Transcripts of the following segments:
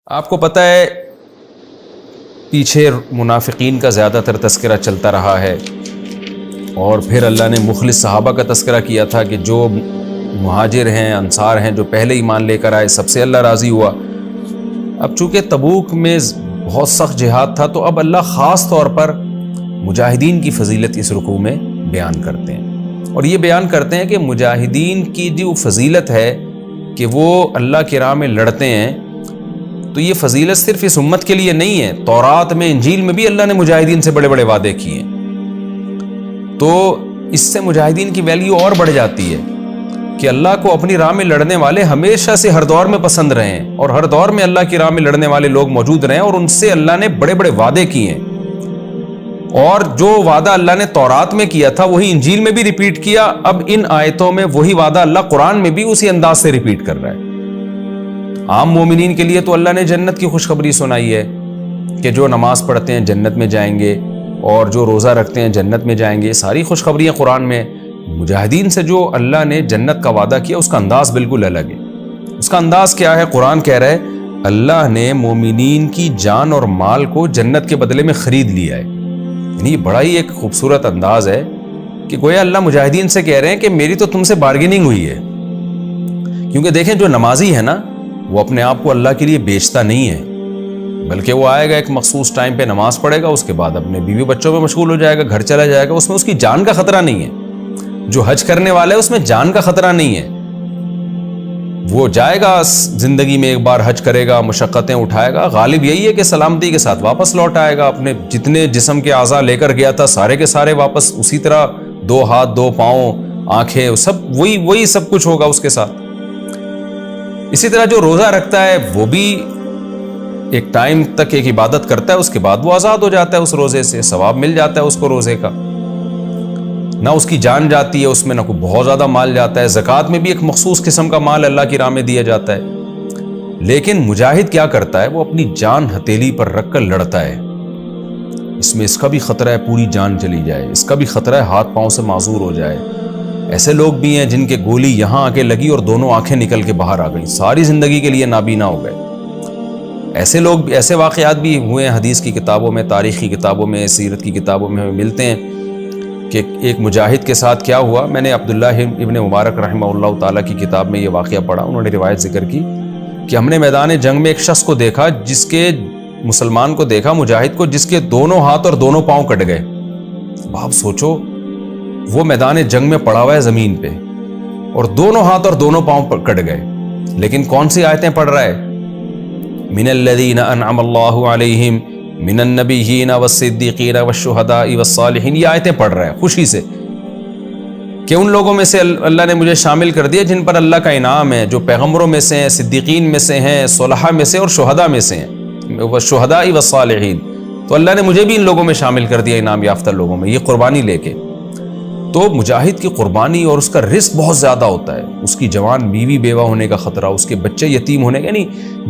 آپ کو پتہ ہے پیچھے منافقین کا زیادہ تر تذکرہ چلتا رہا ہے، اور پھر اللہ نے مخلص صحابہ کا تذکرہ کیا تھا کہ جو مہاجر ہیں، انصار ہیں، جو پہلے ایمان لے کر آئے، سب سے اللہ راضی ہوا۔ اب چونکہ تبوک میں بہت سخت جہاد تھا، تو اب اللہ خاص طور پر مجاہدین کی فضیلت اس رکوع میں بیان کرتے ہیں، اور یہ بیان کرتے ہیں کہ مجاہدین کی جو فضیلت ہے کہ وہ اللہ کی راہ میں لڑتے ہیں، تو یہ فضیلت صرف اس امت کے لیے نہیں ہے، تورات میں، انجیل میں بھی اللہ نے مجاہدین سے بڑے بڑے وعدے کیے ہیں۔ تو اس سے مجاہدین کی ویلیو اور بڑھ جاتی ہے کہ اللہ کو اپنی راہ میں لڑنے والے ہمیشہ سے ہر دور میں پسند رہے ہیں، اور ہر دور میں اللہ کی راہ میں لڑنے والے لوگ موجود رہے ہیں، اور ان سے اللہ نے بڑے بڑے وعدے کیے ہیں، اور جو وعدہ اللہ نے تورات میں کیا تھا وہی انجیل میں بھی ریپیٹ کیا۔ اب ان آیتوں میں وہی وعدہ اللہ قرآن میں بھی اسی انداز سے ریپیٹ کر رہا ہے۔ عام مومنین کے لیے تو اللہ نے جنت کی خوشخبری سنائی ہے کہ جو نماز پڑھتے ہیں جنت میں جائیں گے، اور جو روزہ رکھتے ہیں جنت میں جائیں گے، ساری خوشخبریاں قرآن میں۔ مجاہدین سے جو اللہ نے جنت کا وعدہ کیا اس کا انداز بالکل الگ ہے۔ اس کا انداز کیا ہے؟ قرآن کہہ رہا ہے اللہ نے مومنین کی جان اور مال کو جنت کے بدلے میں خرید لیا ہے۔ یعنی یہ بڑا ہی ایک خوبصورت انداز ہے کہ گویا اللہ مجاہدین سے کہہ رہے ہیں کہ میری تو تم سے بارگیننگ ہوئی ہے، کیونکہ دیکھیں جو نمازی ہے نا، وہ اپنے آپ کو اللہ کے لیے بیچتا نہیں ہے، بلکہ وہ آئے گا ایک مخصوص ٹائم پہ نماز پڑھے گا، اس کے بعد اپنے بیوی بچوں میں مشغول ہو جائے گا، گھر چلا جائے گا، اس میں اس کی جان کا خطرہ نہیں ہے۔ جو حج کرنے والا ہے اس میں جان کا خطرہ نہیں ہے، وہ جائے گا زندگی میں ایک بار حج کرے گا، مشقتیں اٹھائے گا، غالب یہی ہے کہ سلامتی کے ساتھ واپس لوٹ آئے گا، اپنے جتنے جسم کے اعضاء لے کر گیا تھا سارے کے سارے واپس اسی طرح، 2 ہاتھ 2 پاؤں آنکھیں، سب وہی سب کچھ ہوگا اس کے ساتھ۔ اسی طرح جو روزہ رکھتا ہے وہ بھی ایک ٹائم تک ایک عبادت کرتا ہے، اس کے بعد وہ آزاد ہو جاتا ہے، اس روزے سے ثواب مل جاتا ہے اس کو روزے کا، نہ اس کی جان جاتی ہے اس میں، نہ کوئی بہت زیادہ مال جاتا ہے۔ زکوٰۃ میں بھی ایک مخصوص قسم کا مال اللہ کی راہ میں دیا جاتا ہے۔ لیکن مجاہد کیا کرتا ہے؟ وہ اپنی جان ہتھیلی پر رکھ کر لڑتا ہے۔ اس میں اس کا بھی خطرہ ہے پوری جان چلی جائے، اس کا بھی خطرہ ہے ہاتھ پاؤں سے معذور ہو جائے۔ ایسے لوگ بھی ہیں جن کے گولی یہاں آ کے لگی اور دونوں آنکھیں نکل کے باہر آ گئیں، ساری زندگی کے لیے نابینا ہو گئے۔ ایسے لوگ، ایسے واقعات بھی ہوئے ہیں حدیث کی کتابوں میں، تاریخی کتابوں میں، سیرت کی کتابوں میں ہمیں ملتے ہیں کہ ایک مجاہد کے ساتھ کیا ہوا۔ میں نے عبداللہ ابن مبارک رحمہ اللہ تعالیٰ کی کتاب میں یہ واقعہ پڑھا، انہوں نے روایت ذکر کی کہ ہم نے میدان جنگ میں ایک شخص کو دیکھا، جس کے مسلمان کو دیکھا، مجاہد کو، جس کے دونوں ہاتھ اور دونوں پاؤں کٹ گئے۔ اب آپ سوچو، وہ میدان جنگ میں پڑا ہوا ہے زمین پہ، اور دونوں ہاتھ اور دونوں پاؤں کٹ گئے، لیکن کون سی آیتیں پڑھ رہا ہے؟ من الذین انعم اللہ علیہم من النبیین والصدیقین والشہداء والصالحین، یہ آیتیں پڑھ رہا ہے خوشی سے کہ ان لوگوں میں سے اللہ نے مجھے شامل کر دیا جن پر اللہ کا انعام ہے، جو پیغمبروں میں سے ہیں، صدیقین میں سے ہیں، صلحاء میں سے اور شہداء میں سے ہیں، والشہداء والصالحین۔ تو اللہ نے مجھے بھی ان لوگوں میں شامل کر دیا، انعام یافتہ لوگوں میں، یہ قربانی لے کے۔ تو مجاہد کی قربانی اور اس کا رزق بہت زیادہ ہوتا ہے، اس کی جوان بیوی بیوہ ہونے کا خطرہ، اس کے بچے یتیم ہونے کا، یعنی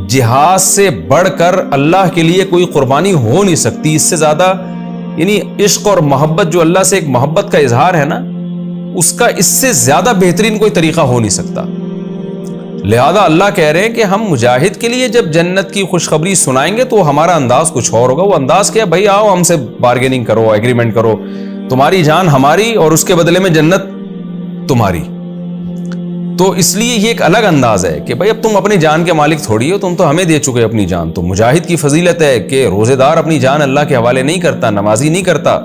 جہاد سے بڑھ کر اللہ کے لیے کوئی قربانی ہو نہیں سکتی۔ اس سے زیادہ، یعنی عشق اور محبت، جو اللہ سے ایک محبت کا اظہار ہے نا، اس کا اس سے زیادہ بہترین کوئی طریقہ ہو نہیں سکتا۔ لہذا اللہ کہہ رہے ہیں کہ ہم مجاہد کے لیے جب جنت کی خوشخبری سنائیں گے تو ہمارا انداز کچھ اور ہوگا۔ وہ انداز کیا؟ بھائی آؤ ہم سے بارگیننگ کرو، ایگریمنٹ کرو، تمہاری جان ہماری اور اس کے بدلے میں جنت تمہاری۔ تو اس لیے یہ ایک الگ انداز ہے کہ بھائی اب تم اپنی جان کے مالک تھوڑی ہو، تم تو ہمیں دے چکے اپنی جان۔ تو مجاہد کی فضیلت ہے کہ روزے دار اپنی جان اللہ کے حوالے نہیں کرتا، نمازی نہیں کرتا،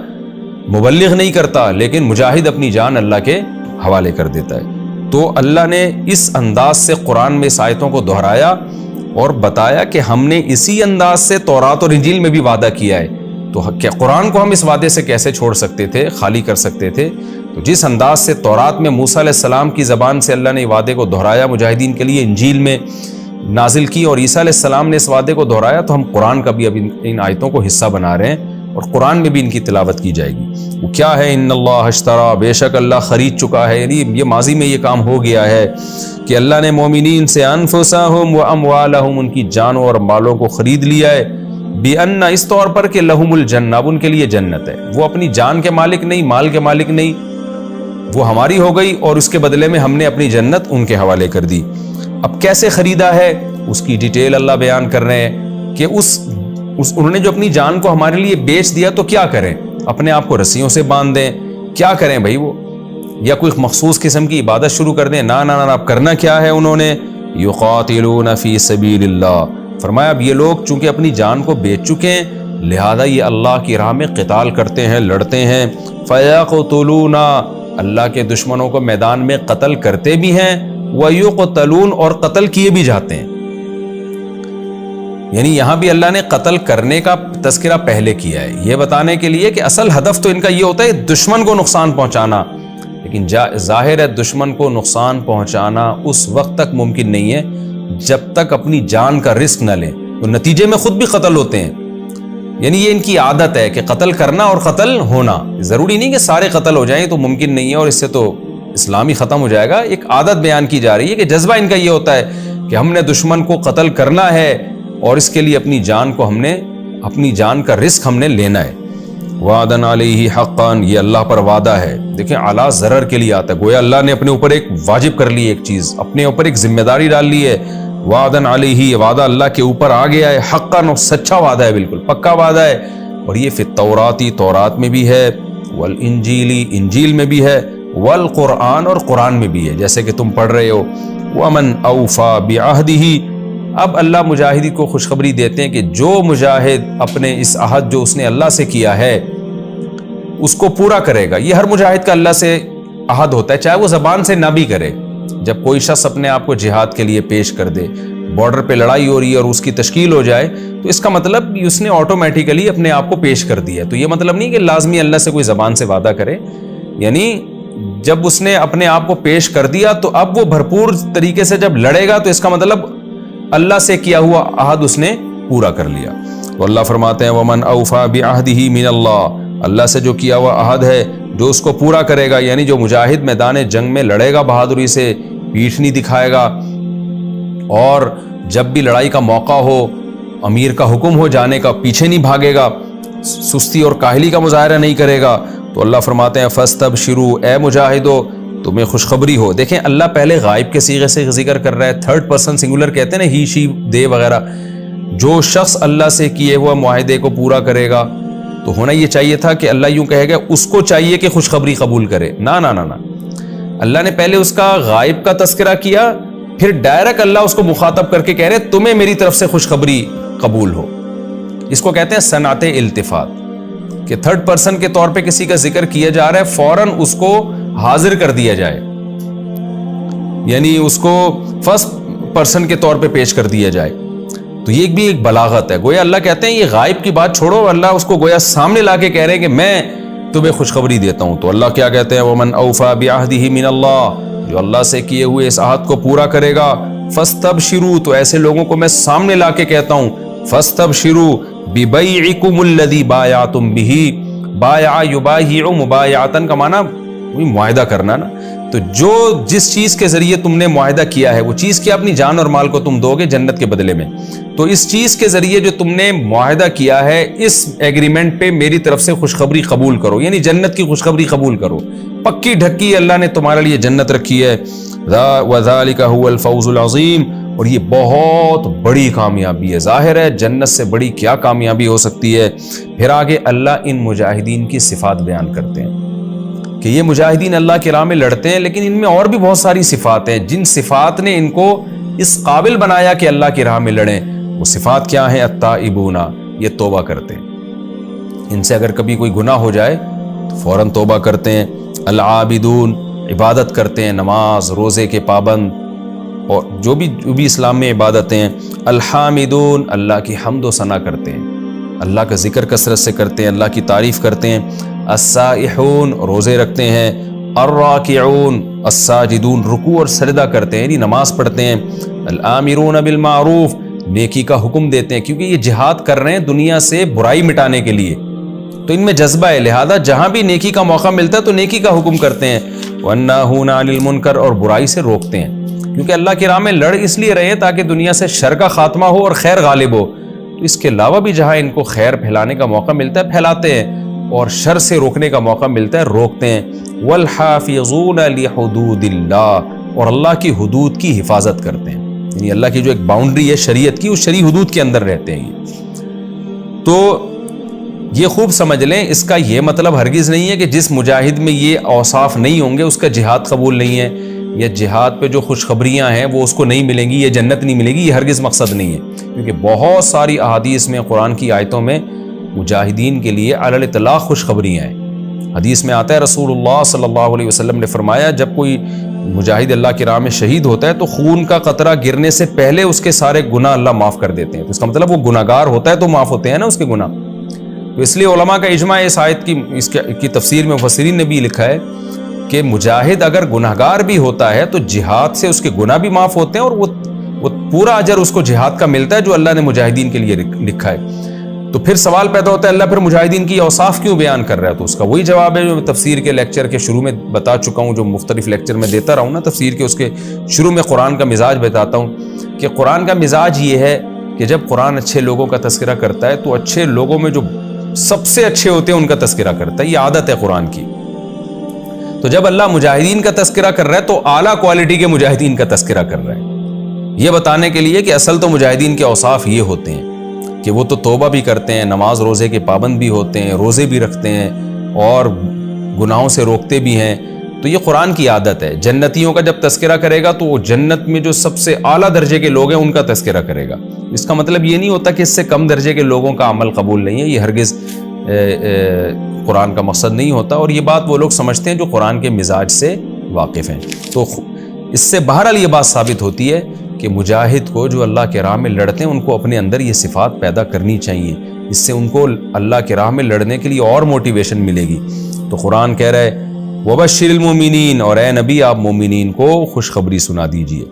مبلغ نہیں کرتا، لیکن مجاہد اپنی جان اللہ کے حوالے کر دیتا ہے۔ تو اللہ نے اس انداز سے قرآن میں اس آیتوں کو دہرایا اور بتایا کہ ہم نے اسی انداز سے تورات اور انجیل میں بھی وعدہ کیا ہے، تو کیا قرآن کو ہم اس وعدے سے کیسے چھوڑ سکتے تھے، خالی کر سکتے تھے؟ تو جس انداز سے تورات میں موسیٰ علیہ السلام کی زبان سے اللہ نے وعدے کو دہرایا مجاہدین کے لیے، انجیل میں نازل کی، اور عیسیٰ علیہ السلام نے اس وعدے کو دہرایا، تو ہم قرآن کا بھی اب ان آیتوں کو حصہ بنا رہے ہیں، اور قرآن میں بھی ان کی تلاوت کی جائے گی۔ وہ کیا ہے؟ ان اللہ اشترا، بے شک اللہ خرید چکا ہے، یعنی یہ ماضی میں یہ کام ہو گیا ہے کہ اللہ نے مومنین سے انفسہم و اموالہم، ان کی جانوں اور مالوں کو خرید لیا ہے، بِأَنَّ، اس طور پر کہ لہم الجنہ، اب ان کے لیے جنت ہے۔ وہ اپنی جان کے مالک نہیں، مال کے مالک نہیں، وہ ہماری ہو گئی، اور اس کے بدلے میں ہم نے اپنی جنت ان کے حوالے کر دی۔ اب کیسے خریدا ہے؟ اس کی ڈیٹیل اللہ بیان کر رہے ہیں کہ انہوں نے جو اپنی جان کو ہمارے لیے بیچ دیا تو کیا کریں؟ اپنے آپ کو رسیوں سے باندھ دیں؟ کیا کریں بھائی وہ؟ یا کوئی مخصوص قسم کی عبادت شروع کر دیں؟ نہ اب کرنا کیا ہے انہوں نے؟ یقاتلون فی سبیل اللہ، فرمایا اب یہ لوگ چونکہ اپنی جان کو بیچ چکے ہیں لہذا یہ اللہ کی راہ میں قتال کرتے ہیں، لڑتے ہیں۔ فیقتلون، اللہ کے دشمنوں کو میدان میں قتل کرتے بھی ہیں، ویقتلون، اور قتل کیے بھی جاتے ہیں۔ یعنی یہاں بھی اللہ نے قتل کرنے کا تذکرہ پہلے کیا ہے، یہ بتانے کے لیے کہ اصل ہدف تو ان کا یہ ہوتا ہے دشمن کو نقصان پہنچانا، لیکن ظاہر ہے دشمن کو نقصان پہنچانا اس وقت تک ممکن نہیں ہے جب تک اپنی جان کا رسک نہ لیں، تو نتیجے میں خود بھی قتل ہوتے ہیں۔ یعنی یہ ان کی عادت ہے کہ قتل کرنا اور قتل ہونا، ضروری نہیں کہ سارے قتل ہو جائیں، تو ممکن نہیں ہے اور اس سے تو اسلام ہی ختم ہو جائے گا۔ ایک عادت بیان کی جا رہی ہے کہ جذبہ ان کا یہ ہوتا ہے کہ ہم نے دشمن کو قتل کرنا ہے اور اس کے لیے اپنی جان کا رسک ہم نے لینا ہے۔ وعدن علیہ حقا، یہ اللہ پر وعدہ ہے۔ دیکھیں اعلیٰ ضرر کے لیے آتا ہے، گویا اللہ نے اپنے اوپر ایک واجب کر لی، ایک چیز اپنے اوپر ایک ذمہ داری ڈال لی ہے۔ وعدن علیہ، یہ وعدہ اللہ کے اوپر آ گیا ہے، حقا، سچا وعدہ ہے، بالکل پکا وعدہ ہے۔ اور یہ فی التوراتی، تورات میں بھی ہے، والانجیلی، انجیل میں بھی ہے، والقرآن، اور قرآن میں بھی ہے، جیسے کہ تم پڑھ رہے ہو۔ ومن اوفا بعہدہ، اب اللہ مجاہدی کو خوشخبری دیتے ہیں کہ جو مجاہد اپنے اس عہد جو اس نے اللہ سے کیا ہے اس کو پورا کرے گا۔ یہ ہر مجاہد کا اللہ سے عہد ہوتا ہے، چاہے وہ زبان سے نہ بھی کرے۔ جب کوئی شخص اپنے آپ کو جہاد کے لیے پیش کر دے، بارڈر پہ لڑائی ہو رہی ہے اور اس کی تشکیل ہو جائے، تو اس کا مطلب اس نے آٹومیٹیکلی اپنے آپ کو پیش کر دیا۔ تو یہ مطلب نہیں کہ لازمی اللہ سے کوئی زبان سے وعدہ کرے، یعنی جب اس نے اپنے آپ کو پیش کر دیا تو اب وہ بھرپور طریقے سے جب لڑے گا تو اس کا مطلب اللہ سے کیا ہوا عہد اس نے پورا کر لیا۔ تو اللہ فرماتے ہیں ومن اوفا بعہدہ من اللہ، اللہ سے جو کیا ہوا عہد ہے جو اس کو پورا کرے گا، یعنی جو مجاہد میدان جنگ میں لڑے گا بہادری سے، پیٹھ نہیں دکھائے گا، اور جب بھی لڑائی کا موقع ہو، امیر کا حکم ہو جانے کا، پیچھے نہیں بھاگے گا، سستی اور کاہلی کا مظاہرہ نہیں کرے گا، تو اللہ فرماتے ہیں فاستبشروا، اے مجاہدو تمہیں خوشخبری ہو۔ دیکھیں اللہ پہلے غائب کے صیغے سے ذکر کر رہا ہے، تھرڈ پرسن سنگولر کہتے ہیں نا، ہی شی دے وغیرہ۔ جو شخص اللہ سے کیے ہوا معاہدے کو پورا کرے گا، تو ہونا یہ چاہیے تھا کہ اللہ یوں کہے گا اس کو چاہیے کہ خوشخبری قبول کرے۔ نہ اللہ نے پہلے اس کا غائب کا تذکرہ کیا، پھر ڈائریکٹ اللہ اس کو مخاطب کر کے کہہ رہے تمہیں میری طرف سے خوشخبری قبول ہو۔ اس کو کہتے ہیں صنعت التفات، کہ تھرڈ پرسن کے طور پہ کسی کا ذکر کیا جا رہا ہے، فوراً اس کو حاضر کر دیا جائے، یعنی اس کو فرسٹ پرسن کے طور پہ پیش کر دیا جائے۔ تو یہ بھی ایک بلاغت ہے، گویا اللہ کہتے ہیں یہ غائب کی بات چھوڑو، اللہ اس کو گویا سامنے لا کے کہہ رہے ہیں کہ میں تمہیں خوشخبری دیتا ہوں۔ تو اللہ کیا کہتے ہیں ومن اوفا بعہدہ من اللہ، جو اللہ سے کیے ہوئے اس عہد کو پورا کرے گا، فاستبشروا، تو ایسے لوگوں کو میں سامنے لا کے کہتا ہوں فاستبشروا ببیعکم الذی بایعتم بہ، بایع یبایع مبایعۃ کا معنی معاہدہ کرنا نا، تو جو جس چیز کے ذریعے تم نے معاہدہ کیا ہے وہ چیز کیا، اپنی جان اور مال کو تم دو گے جنت کے بدلے میں، تو اس چیز کے ذریعے جو تم نے معاہدہ کیا ہے اس ایگریمنٹ پہ میری طرف سے خوشخبری قبول کرو، یعنی جنت کی خوشخبری قبول کرو، پکی ڈھکی اللہ نے تمہارے لیے جنت رکھی ہے۔ وذالک هو الفوز العظیم، اور یہ بہت بڑی کامیابی ہے۔ ظاہر ہے جنت سے بڑی کیا کامیابی ہو سکتی ہے۔ پھر آگے اللہ ان مجاہدین کی صفات بیان کرتے ہیں کہ یہ مجاہدین اللہ کی راہ میں لڑتے ہیں، لیکن ان میں اور بھی بہت ساری صفات ہیں جن صفات نے ان کو اس قابل بنایا کہ اللہ کی راہ میں لڑیں۔ وہ صفات کیا ہیں؟ التائبون، یہ توبہ کرتے ہیں، ان سے اگر کبھی کوئی گناہ ہو جائے تو فوراً توبہ کرتے ہیں۔ العابدون، عبادت کرتے ہیں، نماز روزے کے پابند اور جو بھی اسلام میں عبادتیں ہیں۔ الحامدون، اللہ کی حمد و ثنا کرتے ہیں، اللہ کا ذکر کثرت سے کرتے ہیں، اللہ کی تعریف کرتے ہیں۔ السائحون، روزے رکھتے ہیں۔ الراکعون، الساجدون، رکوع اور سجدہ کرتے ہیں، یعنی نماز پڑھتے ہیں۔ الآمرون بالمعروف، نیکی کا حکم دیتے ہیں، کیونکہ یہ جہاد کر رہے ہیں دنیا سے برائی مٹانے کے لیے، تو ان میں جذبہ ہے، لہذا جہاں بھی نیکی کا موقع ملتا ہے تو نیکی کا حکم کرتے ہیں۔ والناہون عن المنکر، اور برائی سے روکتے ہیں، کیونکہ اللہ کی راہ میں لڑ اس لیے رہے ہیں تاکہ دنیا سے شر کا خاتمہ ہو اور خیر غالب ہو، تو اس کے علاوہ بھی جہاں ان کو خیر پھیلانے کا موقع ملتا ہے پھیلاتے ہیں، اور شر سے روکنے کا موقع ملتا ہے روکتے ہیں۔ والحافظون لحدود اللہ، اور اللہ کی حدود کی حفاظت کرتے ہیں، یعنی اللہ کی جو ایک باؤنڈری ہے شریعت کی، اس شرعی حدود کے اندر رہتے ہیں یہ۔ تو یہ خوب سمجھ لیں، اس کا یہ مطلب ہرگز نہیں ہے کہ جس مجاہد میں یہ اوصاف نہیں ہوں گے اس کا جہاد قبول نہیں ہے، یا جہاد پہ جو خوشخبریاں ہیں وہ اس کو نہیں ملیں گی، یہ جنت نہیں ملے گی، یہ ہرگز مقصد نہیں ہے۔ کیونکہ بہت ساری احادیث میں، قرآن کی آیتوں میں مجاہدین کے لیے علی الاطلاق خوشخبریاں ہیں۔ حدیث میں آتا ہے رسول اللہ صلی اللہ علیہ وسلم نے فرمایا جب کوئی مجاہد اللہ کی راہ میں شہید ہوتا ہے تو خون کا قطرہ گرنے سے پہلے اس کے سارے گناہ اللہ معاف کر دیتے ہیں۔ تو اس کا مطلب وہ گناہ گار ہوتا ہے تو معاف ہوتے ہیں نا اس کے گناہ۔ تو اس لیے علماء کا اجماع اس آیت کی تفسیر میں مفسرین نے بھی لکھا ہے کہ مجاہد اگر گناہ گار بھی ہوتا ہے تو جہاد سے اس کے گناہ بھی معاف ہوتے ہیں، اور وہ پورا اجر اس کو جہاد کا ملتا ہے جو اللہ نے مجاہدین کے لیے لکھا ہے۔ تو پھر سوال پیدا ہوتا ہے اللہ پھر مجاہدین کی اوصاف کیوں بیان کر رہا ہے؟ تو اس کا وہی جواب ہے جو تفسیر کے لیکچر کے شروع میں بتا چکا ہوں، جو مختلف لیکچر میں دیتا رہا ہوں نا تفسیر کے، اس کے شروع میں قرآن کا مزاج بتاتا ہوں کہ قرآن کا مزاج یہ ہے کہ جب قرآن اچھے لوگوں کا تذکرہ کرتا ہے تو اچھے لوگوں میں جو سب سے اچھے ہوتے ہیں ان کا تذکرہ کرتا ہے، یہ عادت ہے قرآن کی۔ تو جب اللہ مجاہدین کا تذکرہ کر رہا ہے تو اعلیٰ کوالٹی کے مجاہدین کا تذکرہ کر رہا ہے، یہ بتانے کے لیے کہ اصل تو مجاہدین کے اوصاف یہ ہوتے ہیں کہ وہ تو توبہ بھی کرتے ہیں، نماز روزے کے پابند بھی ہوتے ہیں، روزے بھی رکھتے ہیں اور گناہوں سے روکتے بھی ہیں۔ تو یہ قرآن کی عادت ہے۔ جنتیوں کا جب تذکرہ کرے گا تو وہ جنت میں جو سب سے اعلیٰ درجے کے لوگ ہیں ان کا تذکرہ کرے گا۔ اس کا مطلب یہ نہیں ہوتا کہ اس سے کم درجے کے لوگوں کا عمل قبول نہیں ہے، یہ ہرگز قرآن کا مقصد نہیں ہوتا، اور یہ بات وہ لوگ سمجھتے ہیں جو قرآن کے مزاج سے واقف ہیں۔ تو اس سے بہرحال یہ بات ثابت ہوتی ہے کہ مجاہد کو جو اللہ کے راہ میں لڑتے ہیں ان کو اپنے اندر یہ صفات پیدا کرنی چاہیے، اس سے ان کو اللہ کے راہ میں لڑنے کے لیے اور موٹیویشن ملے گی۔ تو قرآن کہہ رہا ہے وَبَشِّرِ الْمُؤْمِنِينَ، اور اے نبی آپ مومنین کو خوشخبری سنا دیجئے۔